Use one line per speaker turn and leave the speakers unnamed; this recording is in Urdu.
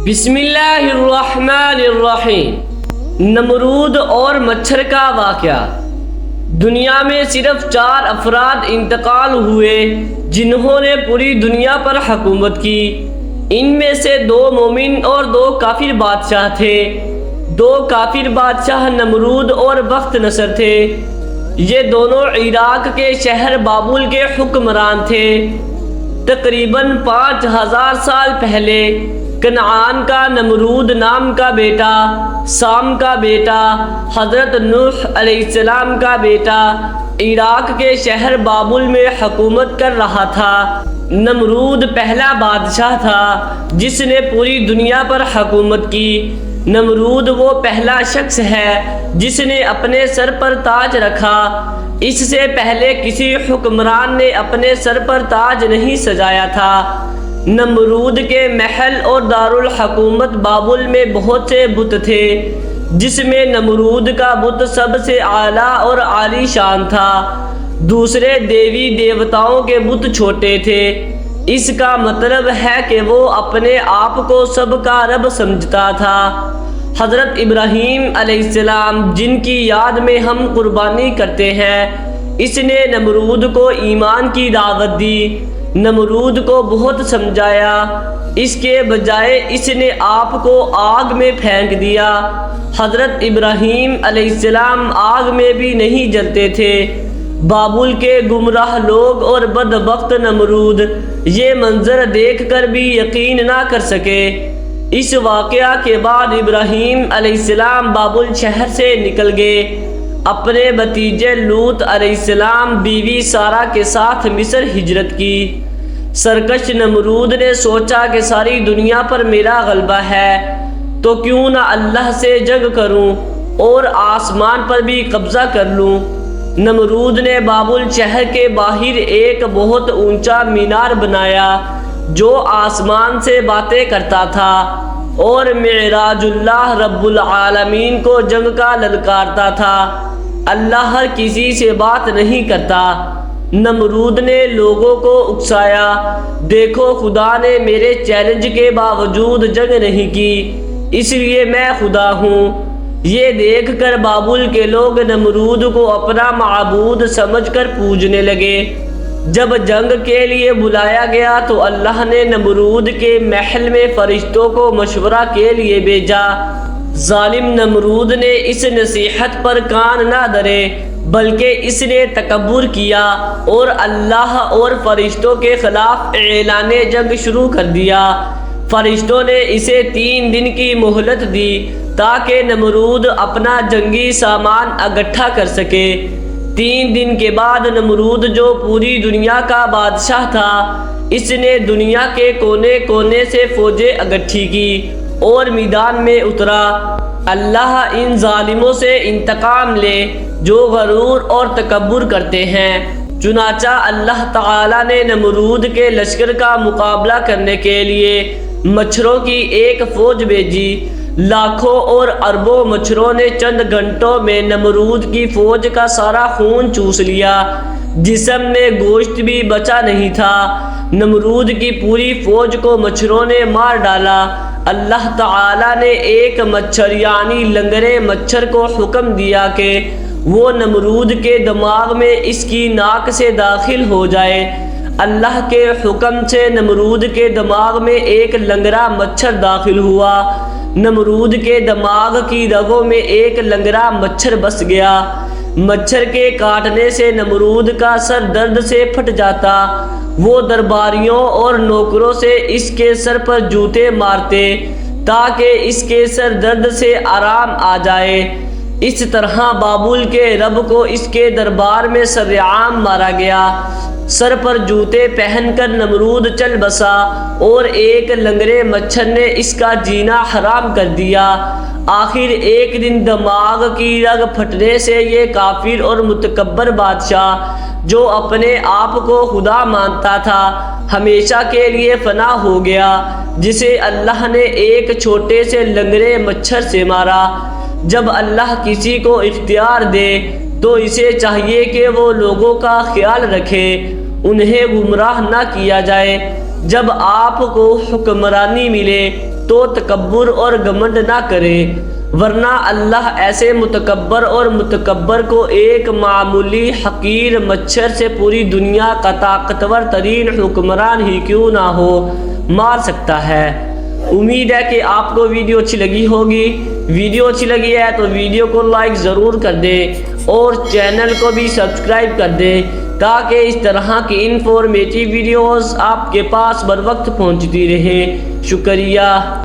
بسم اللہ الرحمن الرحیم۔ نمرود اور مچھر کا واقعہ۔ دنیا میں صرف 4 افراد انتقال ہوئے جنہوں نے پوری دنیا پر حکومت کی۔ ان میں سے 2 مومن اور 2 کافر بادشاہ تھے۔ 2 کافر بادشاہ نمرود اور بخت نصر تھے۔ یہ دونوں عراق کے شہر بابل کے حکمران تھے۔ تقریباً 5000 سال پہلے کنعان کا نمرود نام کا بیٹا، سام کا بیٹا، حضرت نوح علیہ السلام کا بیٹا عراق کے شہر بابل میں حکومت کر رہا تھا۔ نمرود پہلا بادشاہ تھا جس نے پوری دنیا پر حکومت کی۔ نمرود وہ پہلا شخص ہے جس نے اپنے سر پر تاج رکھا۔ اس سے پہلے کسی حکمران نے اپنے سر پر تاج نہیں سجایا تھا۔ نمرود کے محل اور دارالحکومت بابل میں بہت سے بت تھے، جس میں نمرود کا بت سب سے اعلیٰ اور عالی شان تھا۔ دوسرے دیوی دیوتاؤں کے بت چھوٹے تھے۔ اس کا مطلب ہے کہ وہ اپنے آپ کو سب کا رب سمجھتا تھا۔ حضرت ابراہیم علیہ السلام جن کی یاد میں ہم قربانی کرتے ہیں، اس نے نمرود کو ایمان کی دعوت دی۔ نمرود کو بہت سمجھایا، اس کے بجائے اس نے آپ کو آگ میں پھینک دیا۔ حضرت ابراہیم علیہ السلام آگ میں بھی نہیں جلتے تھے۔ بابل کے گمراہ لوگ اور بدبخت نمرود یہ منظر دیکھ کر بھی یقین نہ کر سکے۔ اس واقعہ کے بعد ابراہیم علیہ السلام بابل شہر سے نکل گئے۔ اپنے بھتیجے لوط علیہ السلام بیوی سارہ کے ساتھ مصر ہجرت کی۔ سرکش نمرود نے سوچا کہ ساری دنیا پر میرا غلبہ ہے، تو کیوں نہ اللہ سے جنگ کروں اور آسمان پر بھی قبضہ کر لوں۔ نمرود نے بابل شہر کے باہر ایک بہت اونچا مینار بنایا جو آسمان سے باتیں کرتا تھا اور معراج اللہ رب العالمین کو جنگ کا للکارتا تھا۔ اللہ ہر کسی سے بات نہیں کرتا۔ نمرود نے لوگوں کو اکسایا، دیکھو خدا نے میرے چیلنج کے باوجود جنگ نہیں کی، اس لیے میں خدا ہوں۔ یہ دیکھ کر بابل کے لوگ نمرود کو اپنا معبود سمجھ کر پوجنے لگے۔ جب جنگ کے لیے بلایا گیا تو اللہ نے نمرود کے محل میں فرشتوں کو مشورہ کے لیے بھیجا۔ ظالم نمرود نے اس نصیحت پر کان نہ دھرے، بلکہ اس نے تکبر کیا اور اللہ اور فرشتوں کے خلاف اعلان جنگ شروع کر دیا۔ فرشتوں نے اسے 3 دن کی مہلت دی تاکہ نمرود اپنا جنگی سامان اکٹھا کر سکے۔ 3 دن کے بعد نمرود جو پوری دنیا کا بادشاہ تھا، اس نے دنیا کے کونے کونے سے فوجیں اکٹھی کی اور میدان میں اترا۔ اللہ ان ظالموں سے انتقام لے جو غرور اور تکبر کرتے ہیں۔ چنانچہ اللہ تعالیٰ نے نمرود کے لشکر کا مقابلہ کرنے کے لیے مچھروں کی ایک فوج بھیجی۔ لاکھوں اور اربوں مچھروں نے چند گھنٹوں میں نمرود کی فوج کا سارا خون چوس لیا۔ جسم میں گوشت بھی بچا نہیں تھا۔ نمرود کی پوری فوج کو مچھروں نے مار ڈالا۔ اللہ تعالیٰ نے ایک مچھر یعنی لنگڑے مچھر کو حکم دیا کہ وہ نمرود کے دماغ میں اس کی ناک سے داخل ہو جائے۔ اللہ کے حکم سے نمرود کے دماغ میں ایک لنگڑا مچھر داخل ہوا۔ نمرود کے دماغ کی رگوں میں ایک لنگڑا مچھر بس گیا۔ مچھر کے کاٹنے سے نمرود کا سر درد سے پھٹ جاتا۔ وہ درباریوں اور نوکروں سے اس کے سر پر جوتے مارتے تاکہ اس کے سر درد سے آرام آ جائے۔ اس طرح بابل کے رب کو اس کے دربار میں سرعام مارا گیا۔ سر پر جوتے پہن کر نمرود چل بسا اور ایک لنگڑے مچھر نے اس کا جینا حرام کر دیا۔ آخر ایک دن دماغ کی رگ پھٹنے سے یہ کافر اور متکبر بادشاہ جو اپنے آپ کو خدا مانتا تھا ہمیشہ کے لیے فنا ہو گیا، جسے اللہ نے ایک چھوٹے سے لنگڑے مچھر سے مارا۔ جب اللہ کسی کو اختیار دے تو اسے چاہیے کہ وہ لوگوں کا خیال رکھے، انہیں گمراہ نہ کیا جائے۔ جب آپ کو حکمرانی ملے تو تکبر اور گھمنڈ نہ کرے، ورنہ اللہ ایسے متکبر اور متکبر کو ایک معمولی حقیر مچھر سے پوری دنیا کا طاقتور ترین حکمران ہی کیوں نہ ہو مار سکتا ہے۔ امید ہے کہ آپ کو ویڈیو اچھی لگی ہوگی۔ ویڈیو اچھی لگی ہے تو ویڈیو کو لائک ضرور کر دیں اور چینل کو بھی سبسکرائب کر دیں تاکہ اس طرح کی انفارمیٹیو ویڈیوز آپ کے پاس بر وقت پہنچتی رہیں۔ شکریہ۔